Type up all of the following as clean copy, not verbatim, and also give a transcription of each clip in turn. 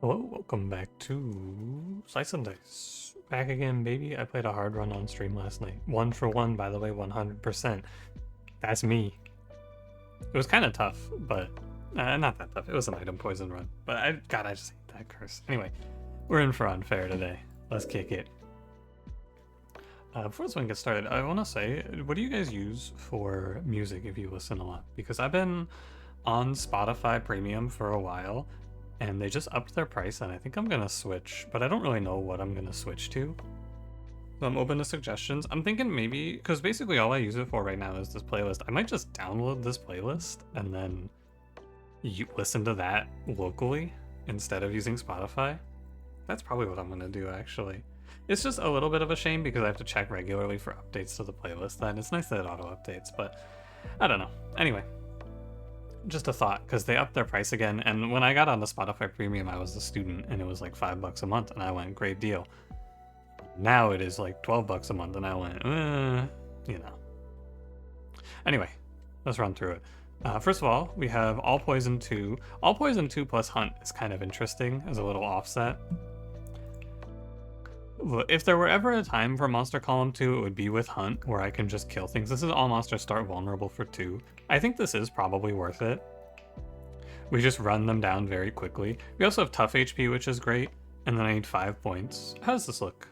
Hello, welcome back to Slice and Dice. Back again, baby. I played a hard run on stream last night. 1-for-1, by the way, 100%. That's me. It was kind of tough, but not that tough. It was an item poison run. But I just hate that curse. Anyway, we're in for unfair today. Let's kick it. Before this one gets started, I want to say, what do you guys use for music if you listen a lot? Because I've been on Spotify Premium for a while, and they just upped their price, and I think I'm gonna switch, but I don't really know what I'm gonna switch to. So I'm open to suggestions. I'm thinking maybe, because basically all I use it for right now is this playlist. I might just download this playlist and then you listen to that locally instead of using Spotify. That's probably what I'm gonna do, actually. It's just a little bit of a shame because I have to check regularly for updates to the playlist then. It's nice that it auto updates, but I don't know. Anyway, just a thought, because they upped their price again, and when I got on the Spotify Premium, I was a student, and it was like $5 a month, and I went, great deal. Now it is like $12 a month, and I went, you know. Anyway, let's run through it. First of all, we have All Poison 2. All Poison 2 plus Hunt is kind of interesting as a little offset. If there were ever a time for Monster Column 2, it would be with Hunt, where I can just kill things. This is all monsters start vulnerable for 2. I think this is probably worth it. We just run them down very quickly. We also have Tough HP, which is great, and then I need 5 points. How does this look?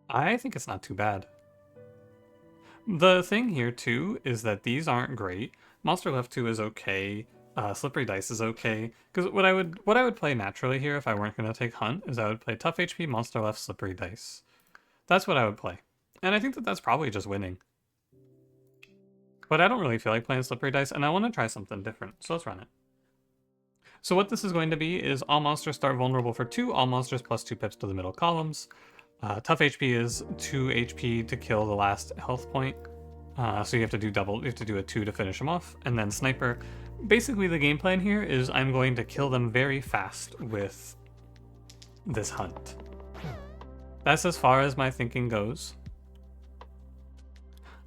I think it's not too bad. The thing here, too, is that these aren't great. Monster Left 2 is okay. Slippery Dice is okay, because what I would play naturally here if I weren't going to take Hunt is I would play Tough HP, Monster Left, Slippery Dice. That's what I would play, and I think that that's probably just winning. But I don't really feel like playing Slippery Dice, and I want to try something different, so let's run it. So what this is going to be is all monsters start vulnerable for 2, all monsters plus 2 pips to the middle columns. Tough HP is 2 HP to kill the last health point. So you have to do a 2 to finish them off, and then Sniper. Basically, the game plan here is I'm going to kill them very fast with this Hunt. That's as far as my thinking goes.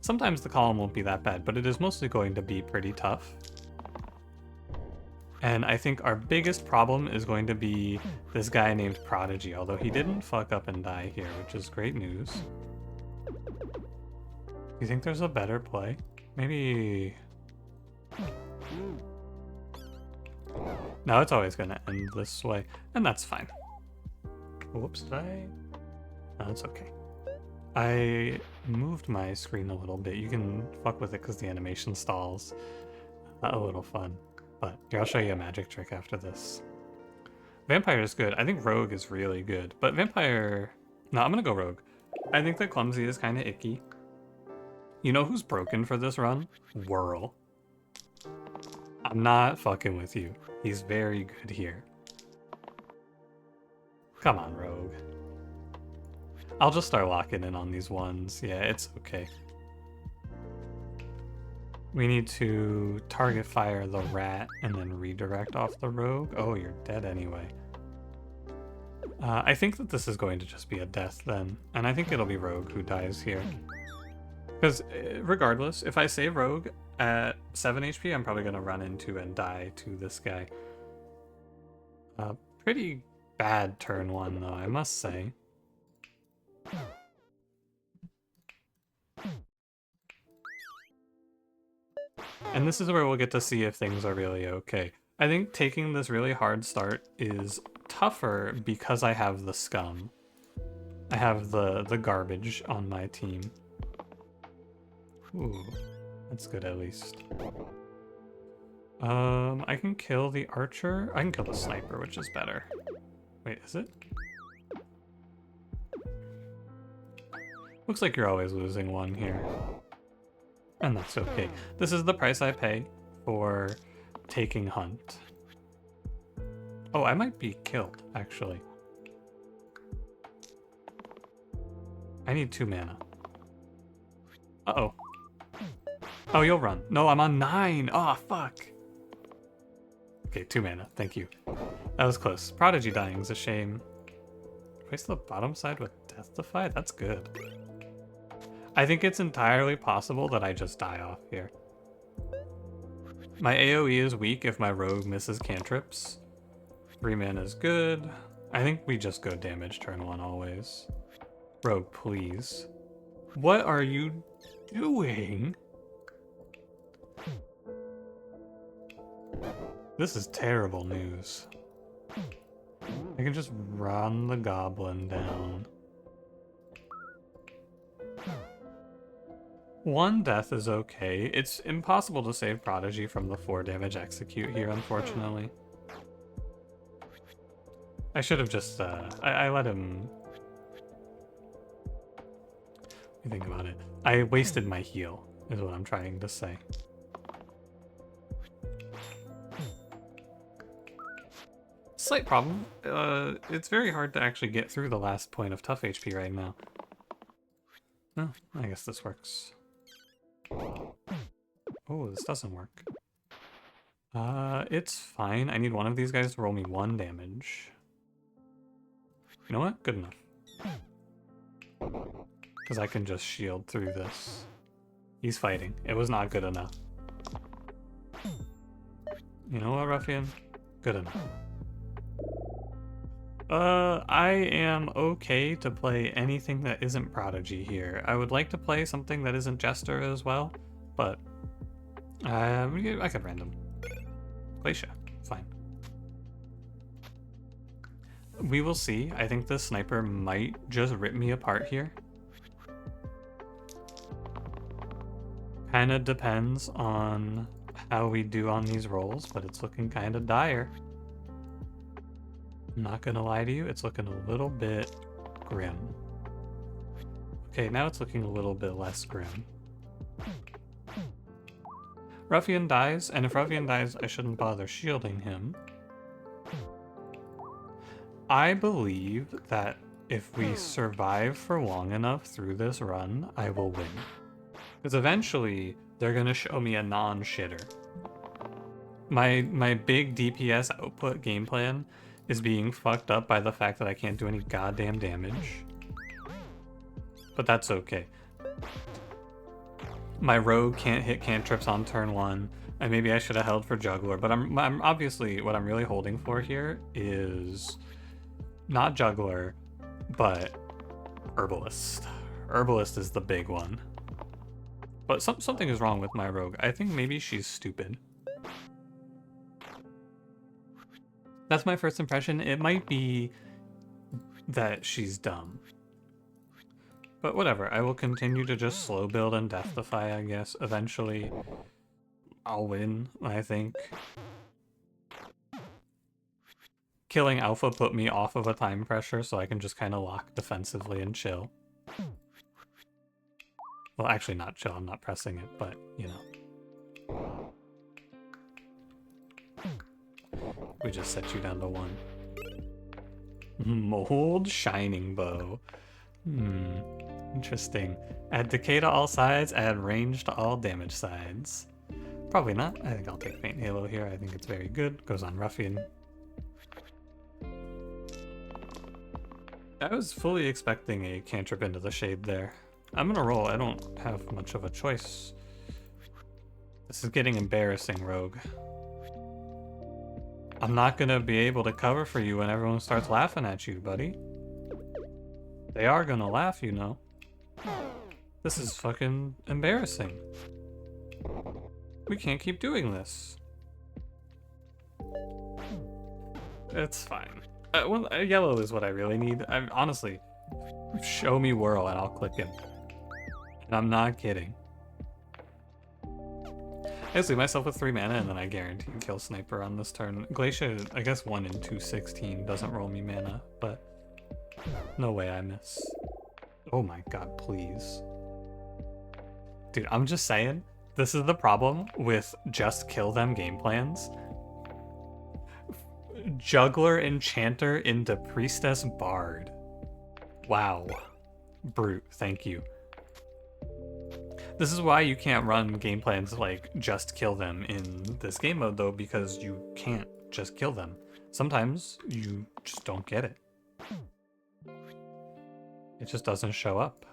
Sometimes the column won't be that bad, but it is mostly going to be pretty tough. And I think our biggest problem is going to be this guy named Prodigy, although he didn't fuck up and die here, which is great news. Do you think there's a better play? Maybe... No, it's always going to end this way, and that's fine. Whoops, did I? No, it's okay. I moved my screen a little bit. You can fuck with it because the animation stalls. A little fun. But here, I'll show you a magic trick after this. Vampire is good. I think Rogue is really good, but Vampire... No, I'm going to go Rogue. I think that Clumsy is kind of icky. You know who's broken for this run? Whirl. I'm not fucking with you. He's very good here. Come on, Rogue. I'll just start locking in on these ones. Yeah, it's okay. We need to target fire the rat and then redirect off the Rogue. Oh, you're dead anyway. I think that this is going to just be a death then. And I think it'll be Rogue who dies here. Because regardless, if I save Rogue at 7 HP, I'm probably going to run into and die to this guy. Pretty bad turn 1, though, I must say. And this is where we'll get to see if things are really okay. I think taking this really hard start is tougher because I have the scum. I have the garbage on my team. Ooh, that's good at least. I can kill the archer. I can kill the sniper, which is better. Wait, is it? Looks like you're always losing one here. And that's okay. This is the price I pay for taking Hunt. Oh, I might be killed, actually. I need 2 mana. Uh-oh. Oh, you'll run. No, I'm on 9. Oh, fuck. Okay, 2 mana. Thank you. That was close. Prodigy dying is a shame. Place the bottom side with Death Defy? That's good. I think it's entirely possible that I just die off here. My AoE is weak if my rogue misses cantrips, 3 mana is good. I think we just go damage turn 1 always. Rogue, please. What are you doing? This is terrible news. I can just run the goblin down. 1 death is okay. It's impossible to save Prodigy from the 4 damage execute here, unfortunately. I should have just, I let him... Let me think about it. I wasted my heal, is what I'm trying to say. Slight problem. It's very hard to actually get through the last point of tough HP right now. No, I guess this works. Oh, this doesn't work. It's fine. I need one of these guys to roll me 1 damage. You know what? Good enough. Because I can just shield through this. He's fighting. It was not good enough. You know what, Ruffian? Good enough. I am okay to play anything that isn't Prodigy here. I would like to play something that isn't Jester as well, but I could random. Glacia, fine. We will see. I think the sniper might just rip me apart here. Kinda depends on how we do on these rolls, but it's looking kinda dire. I'm not gonna lie to you, it's looking a little bit grim. Okay, now it's looking a little bit less grim. Ruffian dies, and if Ruffian dies, I shouldn't bother shielding him. I believe that if we survive for long enough through this run, I will win. Because eventually, they're gonna show me a non-shitter. My big DPS output game plan is being fucked up by the fact that I can't do any goddamn damage. But that's okay. My rogue can't hit cantrips on turn 1, and maybe I should have held for juggler, but I'm obviously, what I'm really holding for here is not juggler, but herbalist. Herbalist is the big one. But something is wrong with my rogue. I think maybe she's stupid. That's my first impression. It might be that she's dumb. But whatever, I will continue to just slow build and deathify, I guess. Eventually, I'll win, I think. Killing Alpha put me off of a time pressure, so I can just kind of lock defensively and chill. Well, actually not chill, I'm not pressing it, but, you know. We just set you down to 1. Mold Shining Bow. Interesting. Add decay to all sides, add range to all damage sides. Probably not. I think I'll take Faint Halo here. I think it's very good. Goes on Ruffian. I was fully expecting a cantrip into the shade there. I'm gonna roll. I don't have much of a choice. This is getting embarrassing, Rogue. I'm not gonna be able to cover for you when everyone starts laughing at you, buddy. They are gonna laugh, you know. This is fucking embarrassing. We can't keep doing this. It's fine. Yellow is what I really need. Honestly, show me Whirl and I'll click him. And I'm not kidding. I just leave myself with 3 mana and then I guarantee kill Sniper on this turn. Glacia, I guess 1 in 216 doesn't roll me mana, but no way I miss. Oh my god, please. Dude, I'm just saying, this is the problem with just kill them game plans. Juggler Enchanter into Priestess Bard. Wow. Brute, thank you. This is why you can't run game plans like just kill them in this game mode though, because you can't just kill them. Sometimes you just don't get it. It just doesn't show up.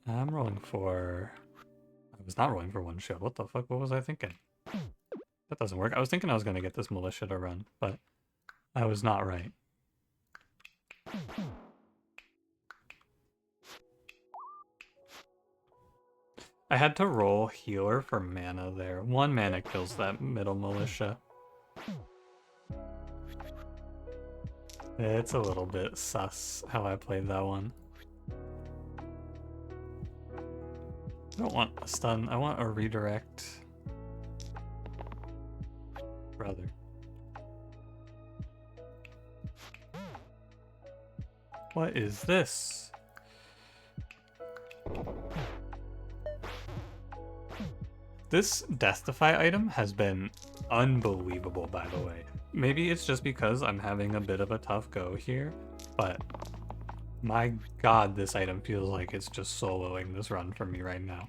I'm rolling for... I was not rolling for 1 shield. What the fuck? What was I thinking? That doesn't work. I was thinking I was going to get this militia to run, but I was not right. I had to roll healer for mana there. 1 mana kills that middle militia. It's a little bit sus how I played that one. I don't want a stun, I want a redirect. Brother. What is this? This Deathify item has been unbelievable, by the way. Maybe it's just because I'm having a bit of a tough go here, but my god, this item feels like it's just soloing this run for me right now.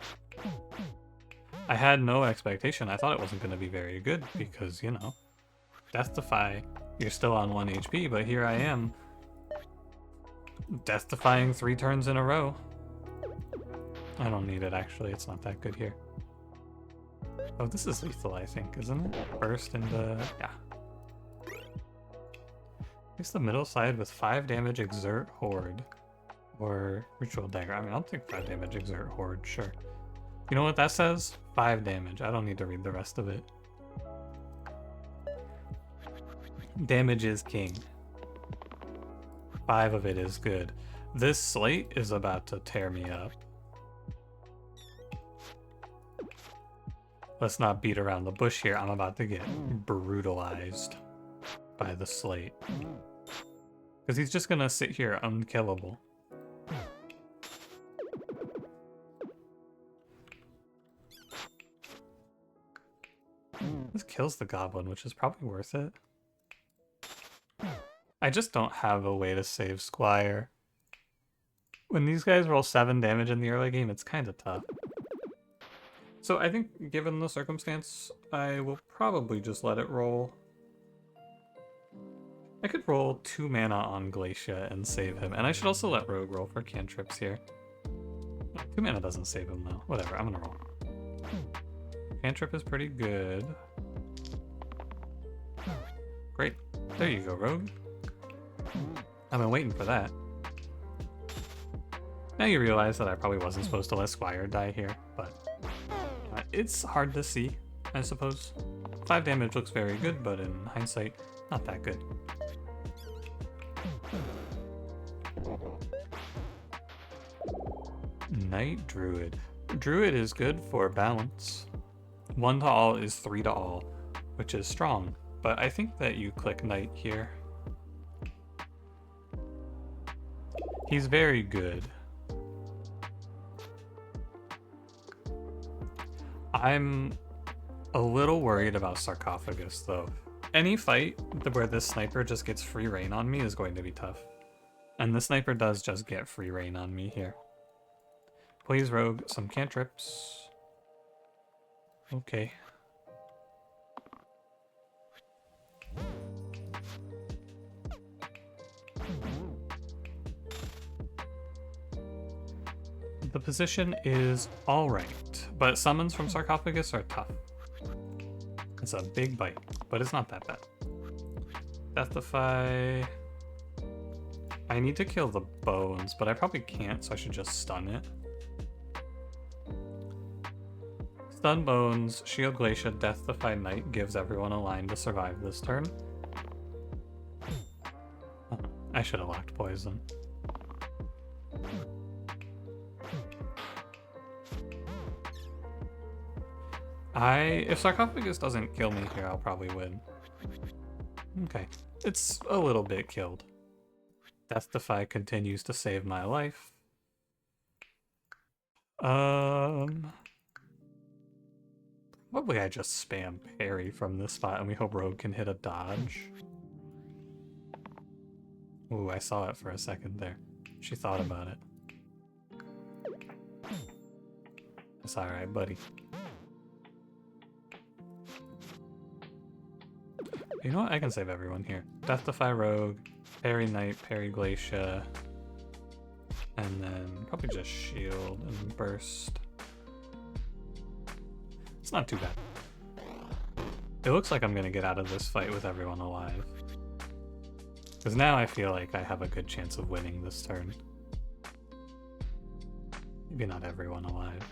I had no expectation. I thought it wasn't going to be very good because, you know, Deathify, you're still on 1 HP, but here I am, Deathifying 3 turns in a row. I don't need it, actually. It's not that good here. Oh, this is lethal, I think, isn't it? Burst into... yeah. Use the middle side with 5 damage Exert Horde. Or Ritual Dagger. I mean, I'll take 5 damage Exert Horde, sure. You know what that says? 5 damage. I don't need to read the rest of it. Damage is king. 5 of it is good. This slate is about to tear me up. Let's not beat around the bush here. I'm about to get brutalized by the slate. Because he's just gonna sit here unkillable. This kills the goblin, which is probably worth it. I just don't have a way to save Squire. When these guys roll 7 damage in the early game, it's kind of tough. So I think, given the circumstance, I will probably just let it roll. I could roll 2 mana on Glacia and save him, and I should also let Rogue roll for cantrips here. 2 mana doesn't save him though. Whatever, I'm gonna roll. Cantrip is pretty good. Great. There you go, Rogue. I've been waiting for that. Now you realize that I probably wasn't supposed to let Squire die here, but it's hard to see, I suppose. 5 damage looks very good, but in hindsight, not that good. Knight Druid. Druid is good for balance. 1 to all is 3 to all, which is strong, but I think that you click Knight here. He's very good. I'm a little worried about Sarcophagus, though. Any fight where this sniper just gets free reign on me is going to be tough. And the sniper does just get free reign on me here. Please, Rogue, some cantrips. Okay. The position is alright, but summons from Sarcophagus are tough. It's a big bite, but it's not that bad. Deathify. I need to kill the bones, but I probably can't, so I should just stun it. Stun bones, shield Glacia, Deathify Knight gives everyone a line to survive this turn. Oh, I should have locked poison. If Sarcophagus doesn't kill me here, I'll probably win. Okay, it's a little bit killed. Deathify continues to save my life. Probably I just spam parry from this spot and we hope Rogue can hit a dodge. Ooh, I saw it for a second there. She thought about it. It's alright, buddy. You know what? I can save everyone here. Deathify Rogue, parry Knight, parry Glacia, and then probably just shield and burst. It's not too bad. It looks like I'm gonna get out of this fight with everyone alive. Because now I feel like I have a good chance of winning this turn. Maybe not everyone alive.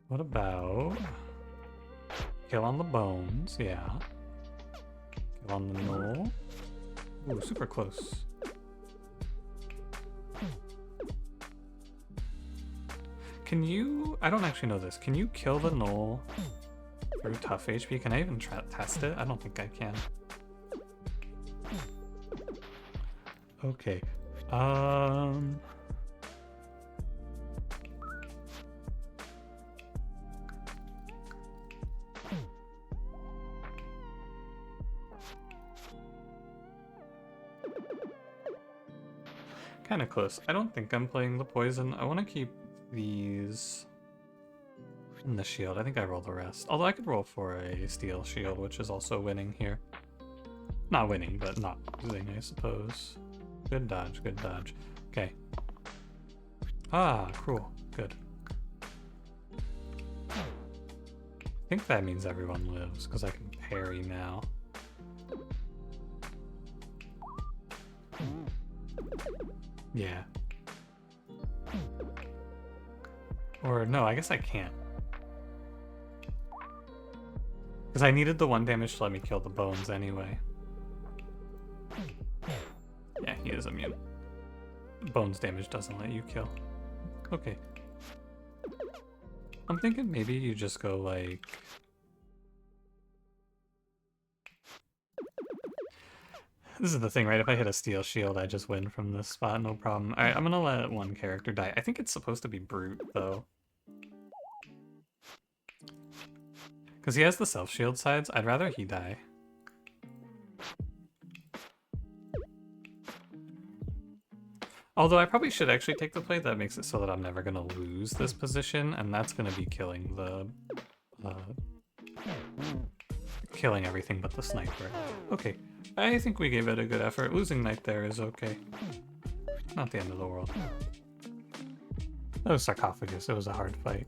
What about... kill on the bones, yeah. Kill on the knoll. Ooh, super close. Can you... I don't actually know this. Can you kill the knoll through tough HP? Can I even test it? I don't think I can. Okay. Kind of close. I don't think I'm playing the poison. I want to keep these in the shield. I think I roll the rest. Although I could roll for a steel shield, which is also winning here. Not winning, but not losing, I suppose. Good dodge, good dodge. Okay. Ah, cruel. Good. I think that means everyone lives, because I can parry now. Yeah. Or no, I guess I can't. Because I needed the 1 damage to let me kill the bones anyway. Yeah, he is immune. Bones damage doesn't let you kill. Okay. I'm thinking maybe you just go like... This is the thing, right? If I hit a steel shield, I just win from this spot, no problem. Alright, I'm gonna let one character die. I think it's supposed to be Brute, though. Because he has the self-shield sides. I'd rather he die. Although I probably should actually take the play. That makes it so that I'm never gonna lose this position, and that's gonna be killing the... killing everything but the sniper. Okay. I think we gave it a good effort. Losing Knight there is okay. Not the end of the world. That was Sarcophagus. It was a hard fight.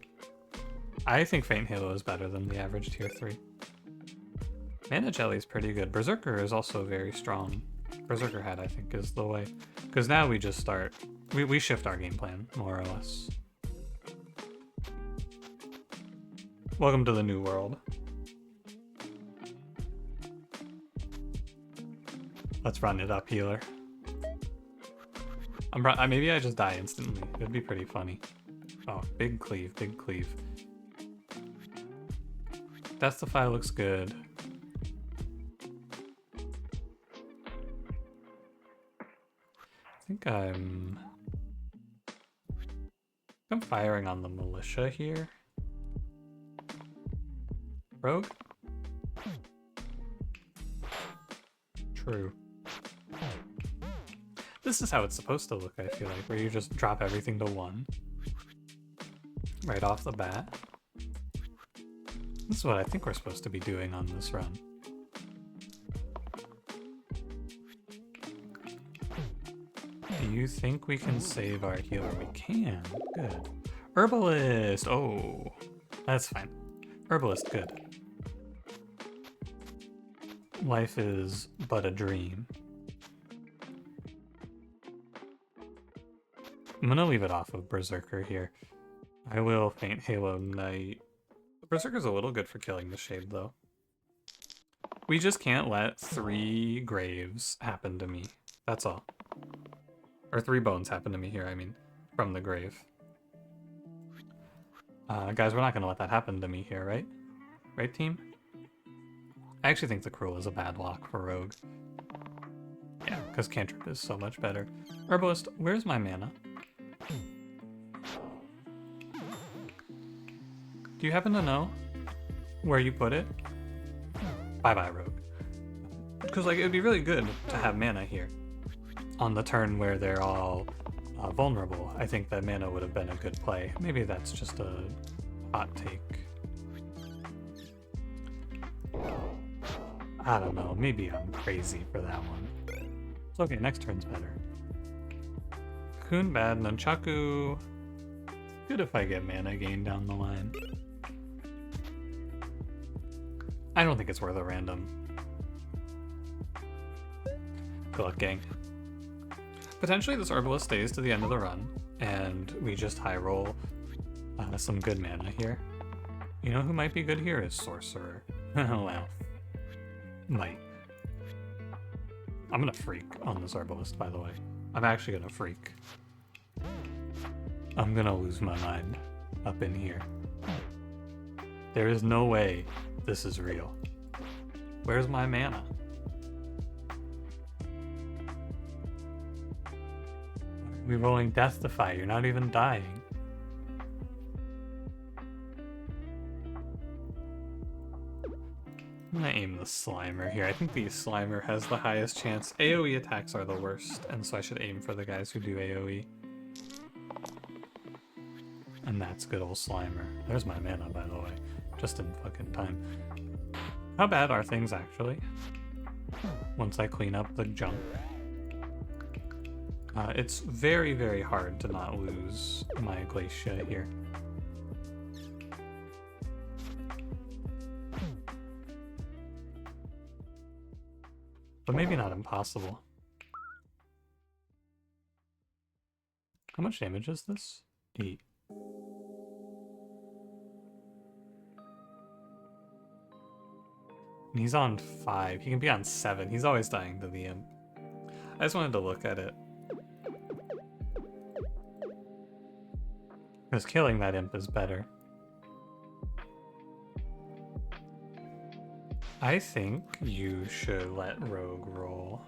I think Faint Halo is better than the average tier 3. Mana Jelly is pretty good. Berserker is also very strong. Berserker Head, I think, is the way. Because now we just start... We shift our game plan, more or less. Welcome to the new world. Let's run it up, healer. Maybe I just die instantly. It'd be pretty funny. Oh, big cleave, big cleave. Testify looks good. I think I'm firing on the militia here. Rogue? True. This is how it's supposed to look, I feel like, where you just drop everything to 1. Right off the bat. This is what I think we're supposed to be doing on this run. Do you think we can save our healer? We can. Good. Herbalist! Oh, that's fine. Herbalist, good. Life is but a dream. I'm gonna leave it off of Berserker here. I will Faint Halo Knight. Berserker's a little good for killing the Shade, though. We just can't let 3 graves happen to me. That's all. Or 3 bones happen to me here, I mean. From the grave. Guys, we're not gonna let that happen to me here, right? Right, team? I actually think the Cruel is a bad lock for Rogue. Yeah, because Cantrip is so much better. Herbalist, where's my mana? Do you happen to know where you put it? Bye-bye, Rogue. Because, like, it would be really good to have mana here. On the turn where they're all vulnerable, I think that mana would have been a good play. Maybe that's just a hot take. I don't know, maybe I'm crazy for that one. It's okay, next turn's better. Cocoon bad, Nunchaku. Good if I get mana gain down the line. I don't think it's worth a random. Good luck, gang. Potentially this Herbalist stays to the end of the run, and we just high roll some good mana here. You know who might be good here is Sorcerer. Well, might. I'm gonna freak on this Herbalist, by the way. I'm actually gonna freak. I'm gonna lose my mind up in here. There is no way this is real. Where's my mana? We're rolling Death Defy. You're not even dying. I'm gonna aim the Slimer here. I think the Slimer has the highest chance. AoE attacks are the worst, and so I should aim for the guys who do AoE. And that's good old Slimer. There's my mana, by the way. Just in fucking time. How bad are things, actually? Once I clean up the junk. It's very, very hard to not lose my Glacia here. But maybe not impossible. How much damage is this? 8. And he's on 5. He can be on 7. He's always dying to the imp. I just wanted to look at it. Because killing that imp is better. I think you should let Rogue roll.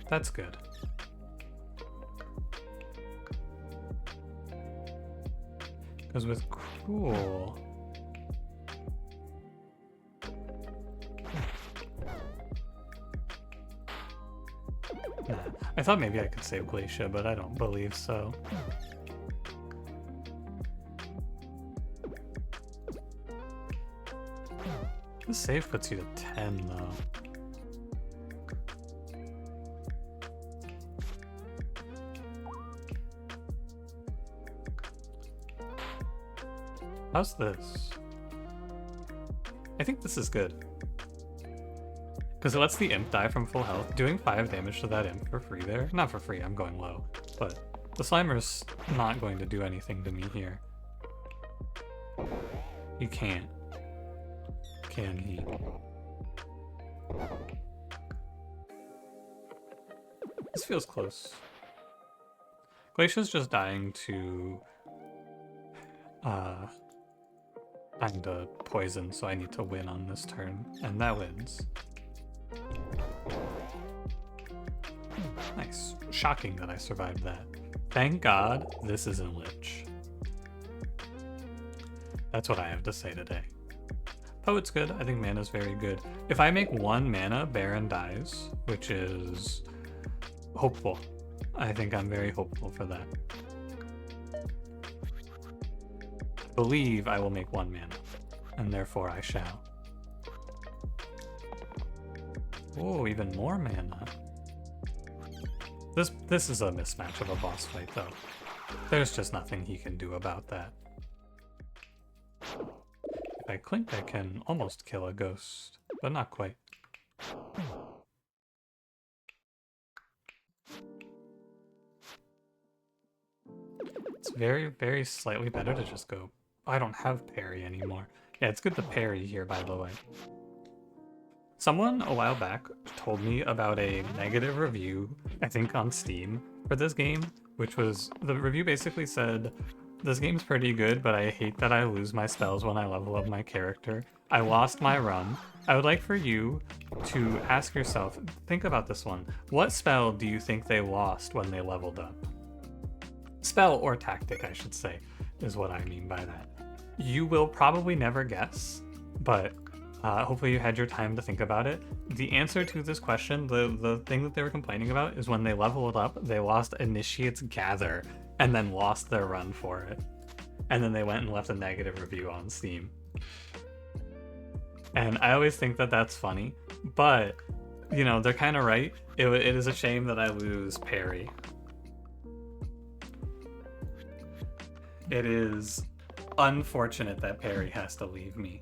That's good. Because with Cruel... Nah. I thought maybe I could save Glacia, but I don't believe so. This save puts you to 10, though. How's this? I think this is good. Because it lets the imp die from full health. Doing 5 damage to that imp for free there. Not for free, I'm going low. But the Slimer's not going to do anything to me here. He can't. Can he? This feels close. Glacia's just dying to poison, so I need to win on this turn, and that wins. Nice. Shocking that I survived that. Thank God this isn't Lich. That's what I have to say today. Poet's good. I think mana's very good. If I make 1 mana, Baron dies, which is hopeful. I think I'm very hopeful for that. I believe I will make 1 mana, and therefore I shall. Oh, even more mana. This is a mismatch of a boss fight, though. There's just nothing he can do about that. If I clink, I can almost kill a ghost, but not quite. It's very, very slightly better to just go... I don't have parry anymore. Yeah, it's good to parry here, by the way. Someone a while back told me about a negative review, I think on Steam, for this game, which was, the review basically said, this game's pretty good, but I hate that I lose my spells when I level up my character. I lost my run. I would like for you to ask yourself, think about this one. What spell do you think they lost when they leveled up? Spell or tactic, I should say, is what I mean by that. You will probably never guess, but hopefully you had your time to think about it. The answer to this question, the thing that they were complaining about, is when they leveled up, they lost Initiate's Gather, and then lost their run for it. And then they went and left a negative review on Steam. And I always think that that's funny, but, you know, they're kind of right. It is a shame that I lose parry. It is unfortunate that Perry has to leave me.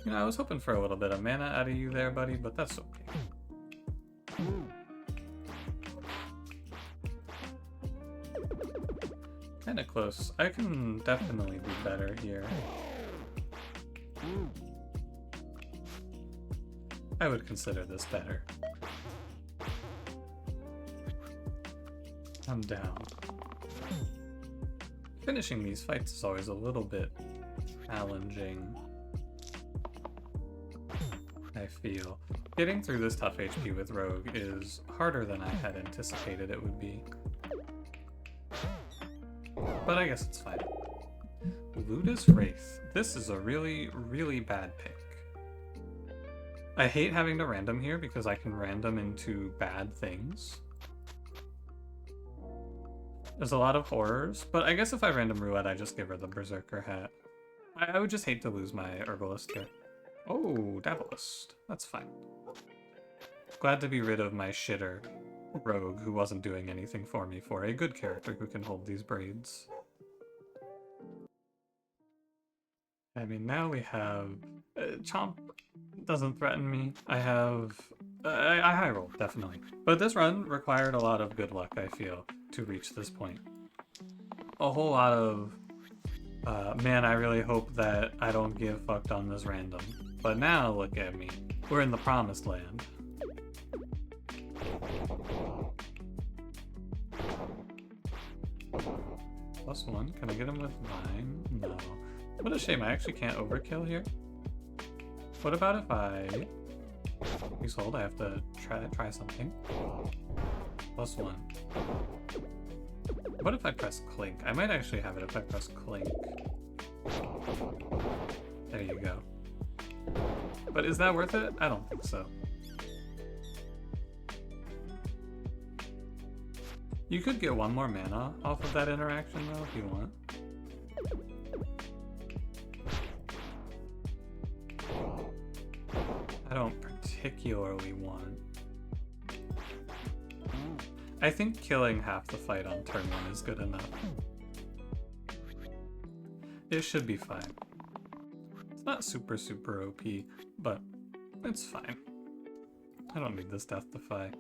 You know, I was hoping for a little bit of mana out of you there, buddy, but that's okay. Kinda close. I can definitely do better here. I would consider this better. I'm down. Finishing these fights is always a little bit challenging, I feel. Getting through this tough HP with Rogue is harder than I had anticipated it would be. But I guess it's fine. Ludus Wraith. This is a really, really bad pick. I hate having to random here because I can random into bad things. There's a lot of horrors, but I guess if I random Ruette, I just give her the Berserker hat. I would just hate to lose my Herbalist here. Oh, Dabblist. That's fine. Glad to be rid of my shitter Rogue who wasn't doing anything for me for a good character who can hold these braids. I mean, now we have... Chomp doesn't threaten me. I have... I high roll, definitely. But this run required a lot of good luck, I feel, to reach this point. A whole lot of... man, I really hope that I don't get fucked on this random. But now, look at me. We're in the promised land. +1. Can I get him with mine? No. What a shame, I actually can't overkill here. What about if I... Please hold, I have to try something. +1. What if I press Clink? I might actually have it if I press Clink. There you go. But is that worth it? I don't think so. You could get one more mana off of that interaction though, if you want. I don't particularly want. I think killing half the fight on turn 1 is good enough. It should be fine. It's not super OP, but it's fine. I don't need this Death Defy.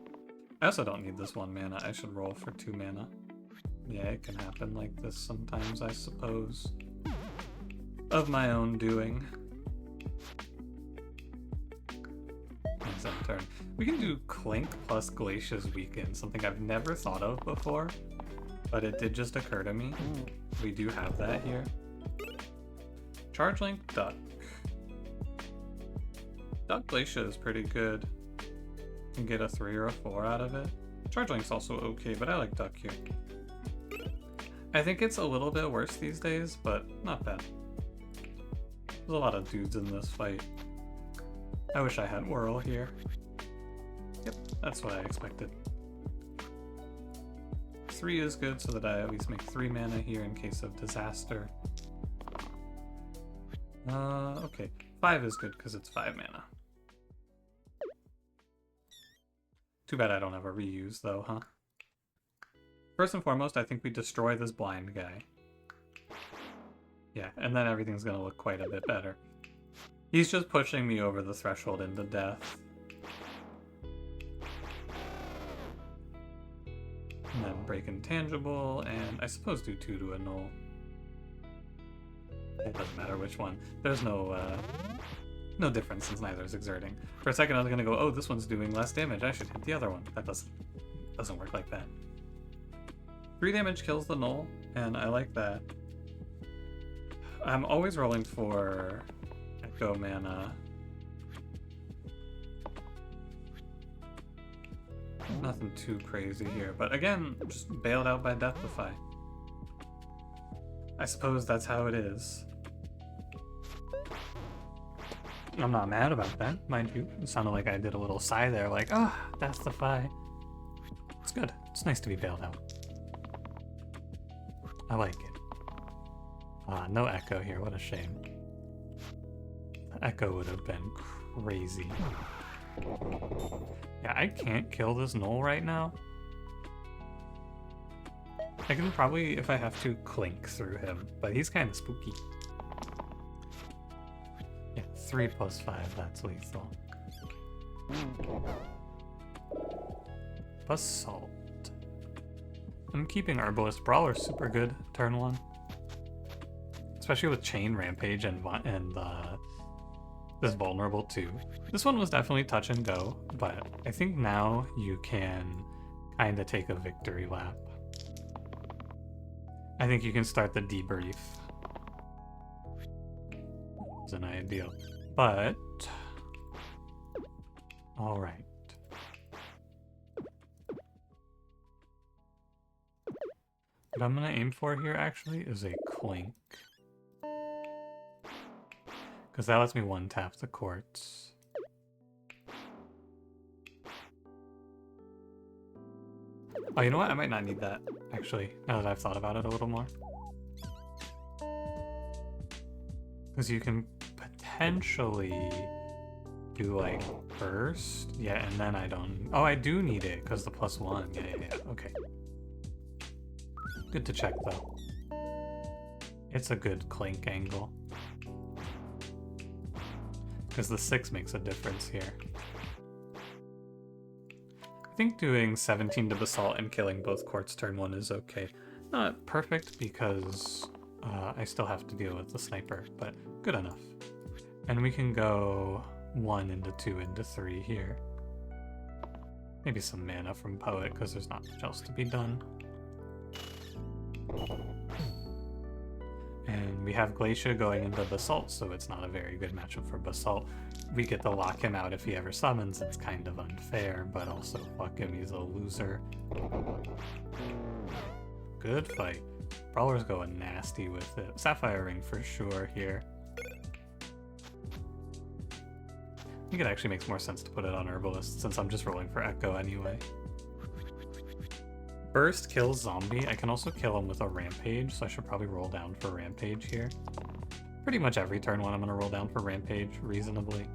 I also don't need this 1 mana. I should roll for 2 mana. Yeah, it can happen like this sometimes, I suppose. Of my own doing. Turn. We can do Clink plus Glacia's Weaken, something I've never thought of before, but it did just occur to me. We do have that here. Charge Link, Duck. Duck Glacia is pretty good. You can get a 3 or a 4 out of it. Charge Link's also okay, but I like Duck here. I think it's a little bit worse these days, but not bad. There's a lot of dudes in this fight. I wish I had Whirl here. Yep, that's what I expected. 3 is good so that I at least make 3 mana here in case of disaster. Okay. 5 is good because it's 5 mana. Too bad I don't have a reuse though, huh? First and foremost, I think we destroy this blind guy. Yeah, and then everything's gonna look quite a bit better. He's just pushing me over the threshold into death. And then break intangible, and I suppose do 2 to annul. It doesn't matter which one. There's no difference since neither is exerting. For a second I was gonna go, oh, this one's doing less damage, I should hit the other one. That doesn't work like that. 3 damage kills the null, and I like that. I'm always rolling for Echo mana. Nothing too crazy here, but again, just bailed out by Death Defy. I suppose that's how it is. I'm not mad about that, mind you. It sounded like I did a little sigh there, like, ah, oh, Death Defy. It's good. It's nice to be bailed out. I like it. Ah, no Echo here, what a shame. The Echo would have been crazy. Yeah, I can't kill this null right now. I can probably, if I have to, clink through him, but he's kind of spooky. Yeah, 3 + 5, that's lethal. Basalt. I'm keeping Herbalist. Brawler's super good, turn 1. Especially with Chain Rampage and this Vulnerable too. This one was definitely touch and go, but I think now you can kind of take a victory lap. I think you can start the debrief. Wasn't ideal, but all right. What I'm gonna aim for here actually is a clink, because that lets me 1-tap the quartz. Oh, you know what? I might not need that, actually, now that I've thought about it a little more. Because you can potentially do, like, burst. Yeah, and then I don't... Oh, I do need it, because the +1. Yeah, okay. Good to check, though. It's a good clink angle. Because the 6 makes a difference here. I think doing 17 to Basalt and killing both quartz turn 1 is okay. Not perfect because I still have to deal with the sniper, but good enough. And we can go 1 into 2 into 3 here. Maybe some mana from Poet because there's not much else to be done. And we have Glacia going into Basalt, so it's not a very good matchup for Basalt. We get to lock him out if he ever summons. It's kind of unfair, but also fuck him, he's a loser. Good fight. Brawler's going nasty with it. Sapphire Ring for sure here. I think it actually makes more sense to put it on Herbalist since I'm just rolling for Echo anyway. Burst kills Zombie. I can also kill him with a Rampage, so I should probably roll down for Rampage here. Pretty much every turn one I'm going to roll down for Rampage, reasonably.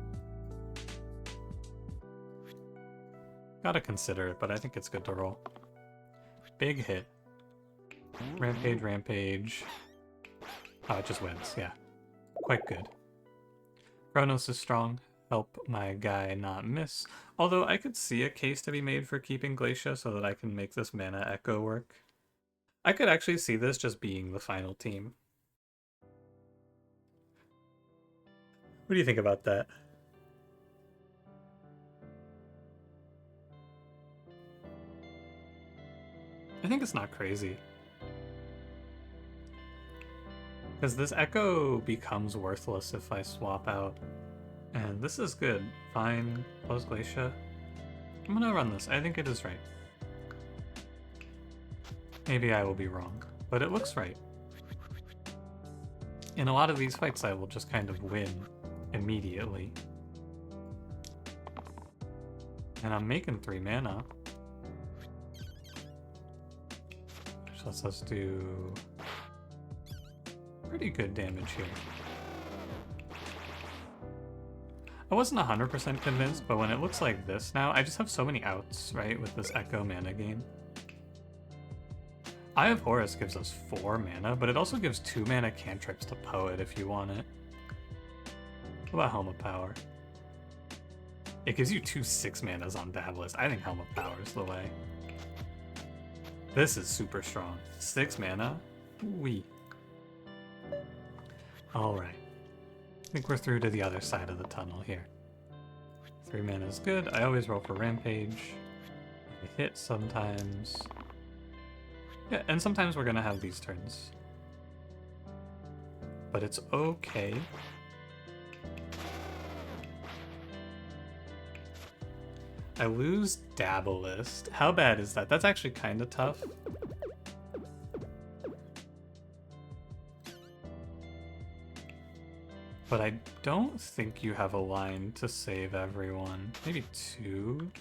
Gotta consider it, but I think it's good to roll. Big hit. Rampage, Rampage. Oh, it just wins, yeah. Quite good. Chronos is strong. Help my guy not miss. Although I could see a case to be made for keeping Glacia so that I can make this mana echo work. I could actually see this just being the final team. What do you think about that? I think it's not crazy. Because this echo becomes worthless if I swap out. And this is good. Fine plus Glacia. I'm gonna run this. I think it is right. Maybe I will be wrong, but it looks right. In a lot of these fights, I will just kind of win immediately. And I'm making 3 mana. Which lets us do pretty good damage here. I wasn't 100% convinced, but when it looks like this now, I just have so many outs, right, with this Echo mana gain. Eye of Horus gives us 4 mana, but it also gives 2 mana cantrips to Poet if you want it. What about Helm of Power? It gives you 2 6-manas on Dabless. I think Helm of Power is the way. This is super strong. 6 mana? Wee. Alright. I think we're through to the other side of the tunnel here. 3 mana is good. I always roll for Rampage. I hit sometimes. Yeah, and sometimes we're gonna have these turns. But it's okay. I lose Herbalist. How bad is that? That's actually kind of tough. But I don't think you have a line to save everyone. Maybe 2?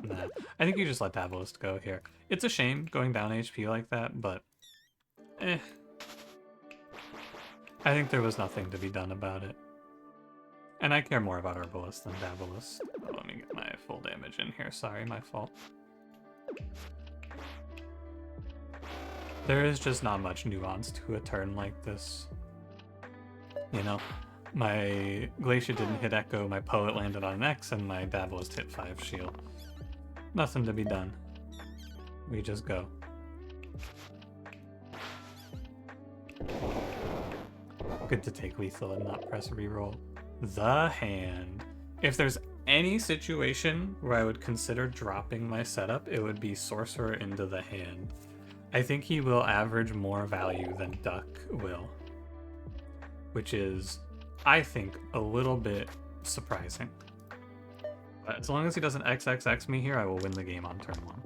Nah. I think you just let Herbalist go here. It's a shame going down HP like that, but I think there was nothing to be done about it. And I care more about Herbalist than Herbalist. Oh, let me get my full damage in here. Sorry, my fault. There is just not much nuance to a turn like this. You know, my Glacier didn't hit Echo, my Poet landed on an X, and my Dabalist hit 5 shield. Nothing to be done. We just go. Good to take lethal and not press reroll. The hand. If there's any situation where I would consider dropping my setup, it would be Sorcerer into the hand. I think he will average more value than Duck will, which is, I think, a little bit surprising. But as long as he doesn't XXX me here, I will win the game on turn 1.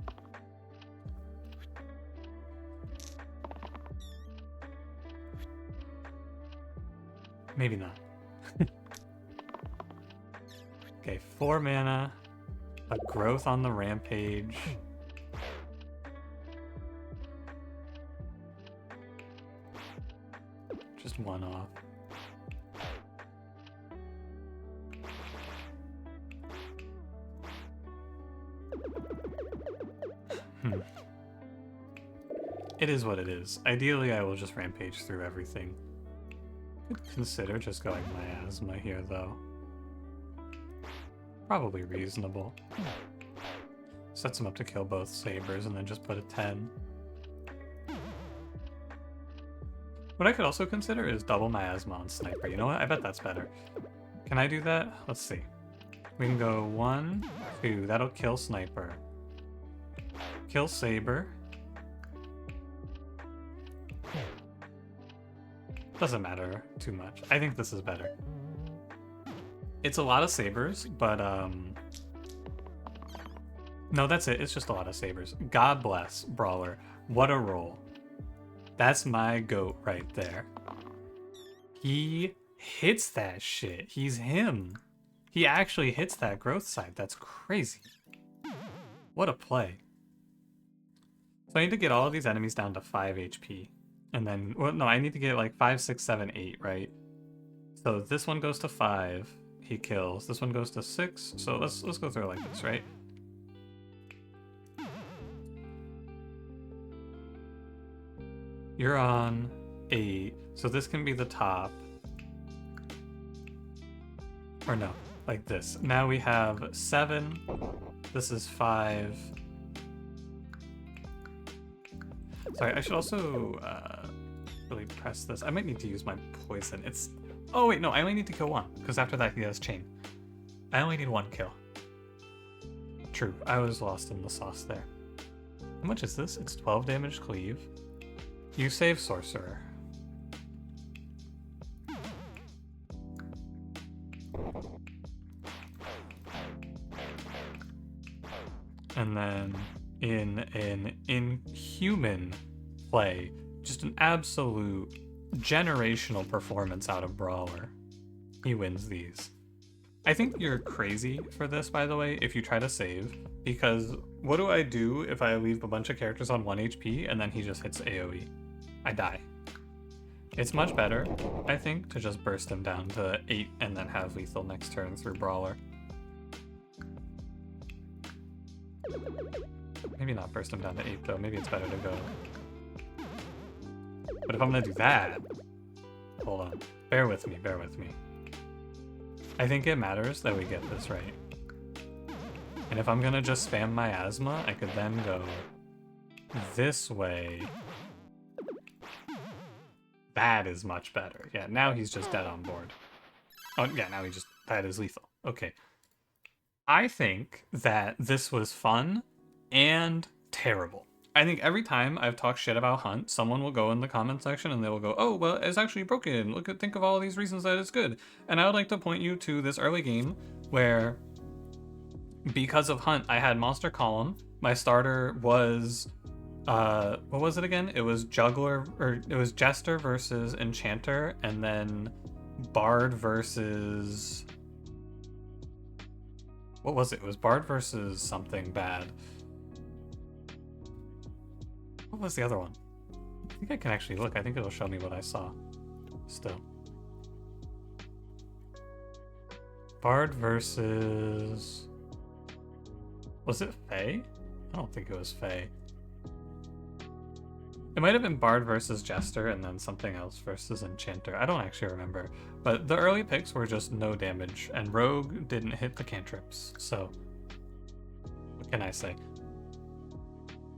Maybe not. Okay, 4 mana, a growth on the Rampage. Just 1 off. It is what it is. Ideally, I will just Rampage through everything. Could consider just going Miasma here, though. Probably reasonable. Sets him up to kill both Sabers and then just put a 10. What I could also consider is double Miasma on Sniper. You know what? I bet that's better. Can I do that? Let's see. We can go 1, 2. That'll kill Sniper. Kill Saber. Doesn't matter too much. I think this is better. It's a lot of Sabers, but no, that's it. It's just a lot of Sabers. God bless, Brawler. What a roll. That's my GOAT right there. He hits that shit. He's him. He actually hits that growth side. That's crazy. What a play. So I need to get all of these enemies down to 5 HP. And then, well, no, I need to get like 5, 6, 7, 8, right? So this one goes to 5. He kills. This one goes to 6. So let's go through it like this, right? You're on 8. So this can be the top. Or no, like this. Now we have 7. This is 5. Sorry, I should also really press this. I might need to use my poison. It's... Oh wait, no, I only need to kill 1, because after that he has chain. I only need 1 kill. True, I was lost in the sauce there. How much is this? It's 12 damage cleave. You save Sorcerer. And then in an inhuman play, just an absolute generational performance out of Brawler, he wins these. I think you're crazy for this, by the way, if you try to save, because what do I do if I leave a bunch of characters on 1 HP and then he just hits AoE? I die. It's much better, I think, to just burst him down to 8 and then have lethal next turn through Brawler. Maybe not burst him down to 8 though, maybe it's better to go. But if I'm gonna do that... Hold on. Bear with me, bear with me. I think it matters that we get this right. And if I'm gonna just spam Miasma, I could then go this way. That is much better. Yeah, now he's just dead on board. Oh, yeah, now he just... That is lethal. Okay. I think that this was fun and terrible. I think every time I've talked shit about Hunt, someone will go in the comment section and they will go, oh, well, it's actually broken. Think of all these reasons that it's good. And I would like to point you to this early game where, because of Hunt, I had Monster Column. My starter was, what was it again? It was Juggler, or it was Jester versus Enchanter, and then Bard versus... What was it? It was Bard versus something bad. What was the other one? I think I can actually look. I think it'll show me what I saw. Still. Bard versus... Was it Faye? I don't think it was Faye. It might have been Bard versus Jester and then something else versus Enchanter. I don't actually remember. But the early picks were just no damage, and Rogue didn't hit the cantrips, so what can I say?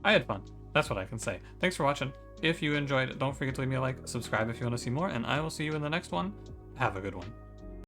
I had fun. That's what I can say. Thanks for watching. If you enjoyed, don't forget to leave me a like, subscribe if you want to see more, and I will see you in the next one. Have a good one.